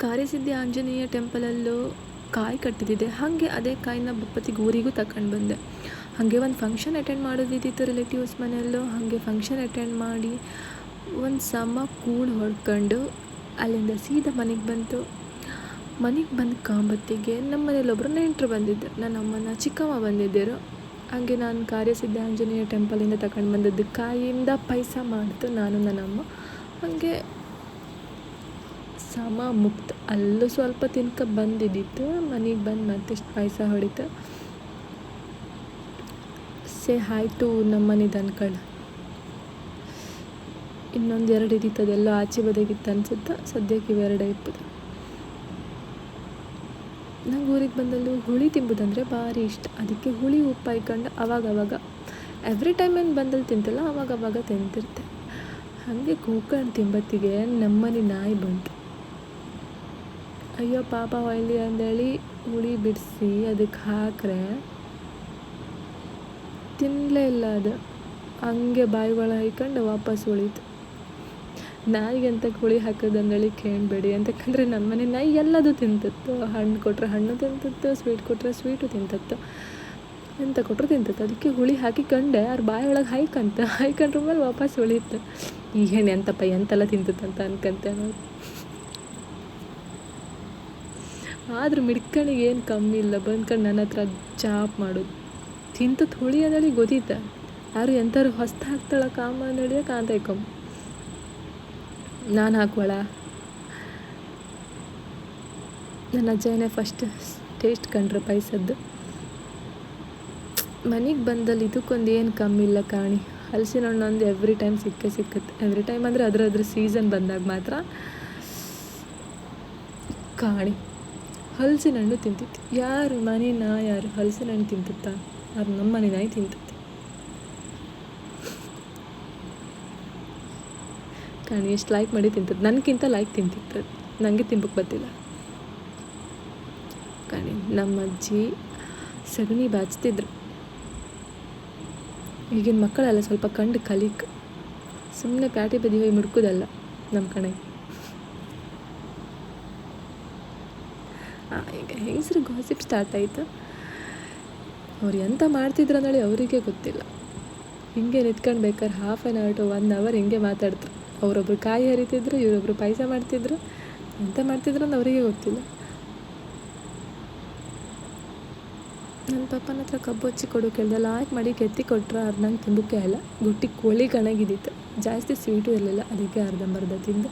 ಕಾರ್ಯಸಿದ್ಧಿ ಆಂಜನೇಯ ಟೆಂಪಲಲ್ಲೂ ಕಾಯಿ ಕಟ್ಟಿದ್ದಿದೆ. ಹಾಗೆ ಅದೇ ಕಾಯಿನ ಬಪ್ಪತ್ತಿಗೆ ಊರಿಗೂ ತಗೊಂಡು ಬಂದೆ. ಹಾಗೆ ಒಂದು ಫಂಕ್ಷನ್ ಅಟೆಂಡ್ ಮಾಡೋದಿದ್ದಿತ್ತು ರಿಲೇಟಿವ್ಸ್ ಮನೆಯಲ್ಲೂ. ಹಾಗೆ ಫಂಕ್ಷನ್ ಅಟೆಂಡ್ ಮಾಡಿ ಒಂದು ಸಮ ಕೂಳು ಹೊಡ್ಕೊಂಡು ಅಲ್ಲಿಂದ ಸೀದಾ ಮನೆಗೆ ಬಂತು. ಮನೆಗೆ ಬಂದ ಕಾಂಬತ್ತಿಗೆ ನಮ್ಮ ಮನೇಲೊಬ್ಬರು ನೆಂಟರು ಬಂದಿದ್ದರು. ನನ್ನ ಅಮ್ಮನ ಚಿಕ್ಕಮ್ಮ ಬಂದಿದ್ದರು. ಹಾಗೆ ನಾನು ಕಾರ್ಯಸಿದ್ಧಿ ಆಂಜನೇಯ ಟೆಂಪಲಿಂದ ತಗೊಂಡು ಬಂದದ್ದು ಕಾಯಿಯಿಂದ ಪಾಯಸ ಮಾಡ್ತು ನಾನು ನನ್ನಮ್ಮ. ಹಾಗೆ ಸಮ ಮುಕ್ತ ಅಲ್ಲೂ ಸ್ವಲ್ಪ ತಿನ್ಕ ಬಂದಿದ್ದಿತ್ತು. ಮನೆಗೆ ಬಂದು ಮತ್ತಿಷ್ಟು ಪಾಯಸ ಹೊಡಿತು. ಆಯಿತು ನಮ್ಮ ಮನೆದು ಅನ್ಕೊಳ್ಳ. ಇನ್ನೊಂದು 2 ಇದ್ದಿತ್ತು, ಅದೆಲ್ಲ ಆಚೆ ಬದಿಗಿತ್ತು ಅನ್ಸುತ್ತೆ. ಸದ್ಯಕ್ಕೆ ಇವೆರಡೇ ಇಪ್ಪದು. ನಂಗೆ ಊರಿಗೆ ಬಂದಲ್ಲೂ ಹುಳಿ ತಿಂಬುದಂದರೆ ಭಾರಿ ಇಷ್ಟ. ಅದಕ್ಕೆ ಹುಳಿ ಉಪ್ಪು ಹಾಯ್ಕೊಂಡು ಅವಾಗವಾಗ ಎವ್ರಿ ಟೈಮ್ ಏನು ಬಂದಲ್ಲಿ ತಿಂತಿಲ್ಲ, ಅವಾಗವಾಗ ತಿಂತಿರ್ತೆ. ಹಾಗೆ ಕೂಕೊಂಡು ತಿಂಬತ್ತಿಗೆ ನಮ್ಮನೆ ನಾಯಿ ಬಂತು. ಅಯ್ಯೋ ಪಾಪ ಹೊಯ್ಲಿ ಅಂದೇಳಿ ಹುಳಿ ಬಿಡಿಸಿ ಅದಕ್ಕೆ ಹಾಕ್ರೆ ತಿನ್ನಲೇ ಇಲ್ಲ. ಅದು ಹಂಗೆ ಬಾಯಿಗಳ ಹಾಯ್ಕೊಂಡು ವಾಪಸ್ ಉಳಿತು. ನಾಯಿಗೆ ಅಂತ ಹುಳಿ ಹಾಕೋದಂದೇಳಿ ಕೇಳಬೇಡಿ, ಅಂತಕ್ಕಂದ್ರೆ ನಮ್ಮ ಮನೆ ನಾಯಿ ಎಲ್ಲದೂ ತಿಂತಿತ್ತು. ಹಣ್ಣು ಕೊಟ್ಟರೆ ಹಣ್ಣು ತಿಂತಿತ್ತು, ಸ್ವೀಟ್ ಕೊಟ್ಟರೆ ಸ್ವೀಟು ತಿಂತಿತ್ತು, ಎಂತ ಕೊಟ್ಟರು ತಿಂತಿತ್ತು. ಅದಕ್ಕೆ ಹುಳಿ ಹಾಕಿಕೊಂಡೆ ಅವ್ರ ಬಾಯಿ ಒಳಗೆ ಹಾಯ್ಕೊಂಡ್ರ ಮೇಲೆ ವಾಪಸ್ ಉಳಿತು. ಈ ಹೆಣ್ಣು ಎಂತಪ್ಪ ಎಂತೆಲ್ಲ ತಿಂತಿತ್ತಂತ ಅನ್ಕೊಂತೆ ನಾವು. ಆದ್ರೆ ಮಿಡ್ಕಣಿಗೆ ಏನು ಕಮ್ಮಿ ಇಲ್ಲ, ಬಂದ್ಕೊಂಡು ನನ್ನ ಹತ್ರ ಚಾಪ್ ಮಾಡೋದು. ತಿಂತದ್ದು ಹುಳಿ ಅಂದೇಳಿ ಗೊತ್ತಿತ್ತ. ಯಾರು ಎಂಥವ್ರು ಹೊಸ್ತು ಹಾಕ್ತಾಳ ಕಾಮ ಅಂದೇಳಿಯ ಕಾಂತೈಕೊಮ್ಮ ನಾನು ಹಾಕುವಳ. ನನ್ನ ಅಜ್ಜನೇ ಫಸ್ಟ್ ಟೇಸ್ಟ್ ಕಂಡ್ರೆ ಪಾಯಸದ್ದು. ಮನೆಗೆ ಬಂದಲ್ಲಿ ಇದಕ್ಕೊಂದು ಏನು ಕಮ್ಮಿ ಇಲ್ಲ ಕಾಣಿ. ಹಲಸಿನ ಹಣ್ಣು ಒಂದು ಎವ್ರಿ ಟೈಮ್ ಸಿಕ್ಕತ್ತೆ. ಎವ್ರಿ ಟೈಮ್ ಅಂದರೆ ಅದ್ರ ಸೀಸನ್ ಬಂದಾಗ ಮಾತ್ರ ಕಾಣಿ. ಹಲಸಿನ ಹಣ್ಣು ತಿಂತಿತ್ತು. ಯಾರು ಯಾರು ಹಲಸಿನ ಹಣ್ಣು ತಿಂತಿತ್ತ? ಅವ್ರು ನಮ್ಮ ಮನೆ ನಾಯಿ ತಿಂತಿತ್ತು ಕಾಣಿ. ಎಷ್ಟು ಲೈಕ್ ಮಾಡಿ ತಿಂತದ್ದು, ನನಗಿಂತ ಲೈಕ್ ತಿಂತಿತ್ತು. ನನಗೆ ತಿಂಬಕ್ಕೆ ಬರ್ತಿಲ್ಲ ಕಾಣಿ. ನಮ್ಮ ಅಜ್ಜಿ ಸಗಣಿ ಬಾಚ್ತಿದ್ರು. ಈಗಿನ ಮಕ್ಕಳೆಲ್ಲ ಸ್ವಲ್ಪ ಕಂಡು ಕಲಿಕ್, ಸುಮ್ಮನೆ ಪ್ಯಾಟಿ ಬದಿ ಹೋಗಿ ಮುಡ್ಕೋದಲ್ಲ ನಮ್ಮ ಕಣಗೆ. ಈಗ ಹೆಂಗಸ್ರು ಗಾಸಿಪ್ ಸ್ಟಾರ್ಟ್ ಆಯಿತು. ಅವ್ರು ಎಂತ ಮಾಡ್ತಿದ್ರು ಅಂದೇಳಿ ಅವರಿಗೆ ಗೊತ್ತಿಲ್ಲ. ಹಿಂಗೆ ನಿಂತ್ಕೊಂಡು ಬೇಕಾದ್ರೆ 1/2 hour to 1 hour ಹಿಂಗೆ ಮಾತಾಡ್ತಾರೆ. ಅವರೊಬ್ರು ಕಾಯಿ ಹರಿತಿದ್ರು, ಇವರೊಬ್ರು ಪಾಯಸ ಮಾಡ್ತಿದ್ರು. ಎಂತ ಮಾಡ್ತಿದ್ರು ಅಂತ ಅವರಿಗೆ ಗೊತ್ತಿಲ್ಲ. ನನ್ನ ಪಪ್ಪನ ಹತ್ರ ಕಬ್ಬು ಹಚ್ಚಿ ಕೊಡು ಕೇಳ್ದೆ. ಲಾಯ್ಕ್ ಮಾಡಿ ಕೆತ್ತಿ ಕೊಟ್ಟರೆ ಅದು ನಂಗೆ ತಿಂಬಕ್ಕೆ ಇಲ್ಲ. ಗುಟ್ಟಿ ಕೋಳಿ ಕಣಗಿದ್ದಿತ್ತು, ಜಾಸ್ತಿ ಸ್ವೀಟು ಇರಲಿಲ್ಲ. ಅದಕ್ಕೆ ಅರ್ಧಂಬರ್ಧ ತಿಂದು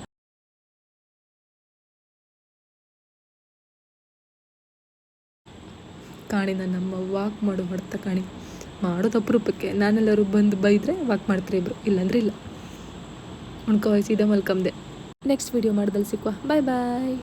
ಕಾಣಿ. ನನ್ನಮ್ಮ ವಾಕ್ ಮಾಡು ಹೊಡ್ತಾ ಕಾಣಿ. ಮಾಡೋದು ಅಪರೂಪಕ್ಕೆ. ನಾನೆಲ್ಲರೂ ಬಂದು ಬೈದರೆ ವಾಕ್ ಮಾಡ್ತಾರೆ ಇಬ್ಬರು, ಇಲ್ಲಾಂದ್ರೆ ಇಲ್ಲ. ಉಣ್ಕೊ ಸೀದಾ ಮಲ್ಕಂದೆ. Next video ಮಾಡ್ದಲ್ಲಿ ಸಿಕ್ಕುವ. ಬಾಯ್ ಬಾಯ್.